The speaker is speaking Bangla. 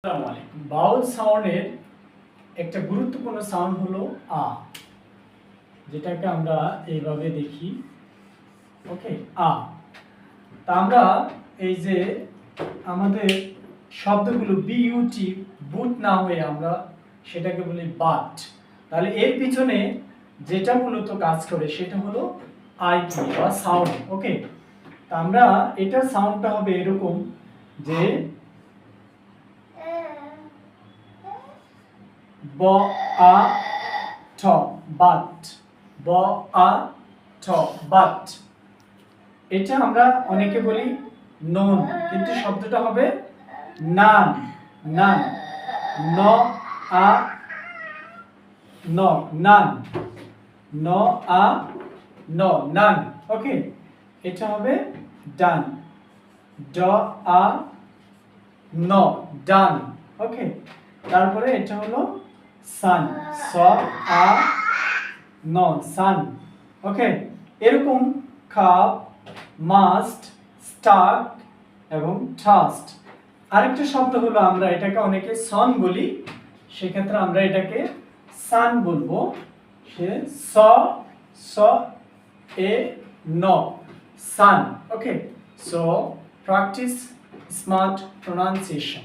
আসসালামু আলাইকুম। বাউল সাউন্ডের একটা গুরুত্বপূর্ণ সাউন্ড হলো আ, যেটাকে আমরা এইভাবে দেখি। ওকে, আ। তা আমরা এই যে আমাদের শব্দগুলো বিইউটি বুট না হয়ে আমরা সেটাকে বলি বাট। তাহলে এর পিছনে যেটা মূলত কাজ করে সেটা হলো আইপি বা সাউন্ড। ওকে, তা আমরা এটার সাউন্ডটা হবে এরকম যে ব আ ঠ বাট, ব আ ঠ বাট। এটা আমরা অনেকে বলি নন, কিন্তু শব্দটা হবে নান, নান, ন আ ন, নান, ন আ ন, নান। ওকে, এটা হবে ডান, ড আ ন, ডান। ওকে, তারপরে এটা হলো সান, স আ ন, সান। ওকে, এরকম কাপ, মাস্ট, স্টার্ট এবং ট্রাস্ট। আরেকটা শব্দ হলো আমরা এটাকে অনেকে সন বলি, সেক্ষেত্রে আমরা এটাকে সান বলবো। সে স স এ ন, সান। ওকে, সো প্র্যাকটিস স্মার্ট প্রনাউন্সিয়েশন।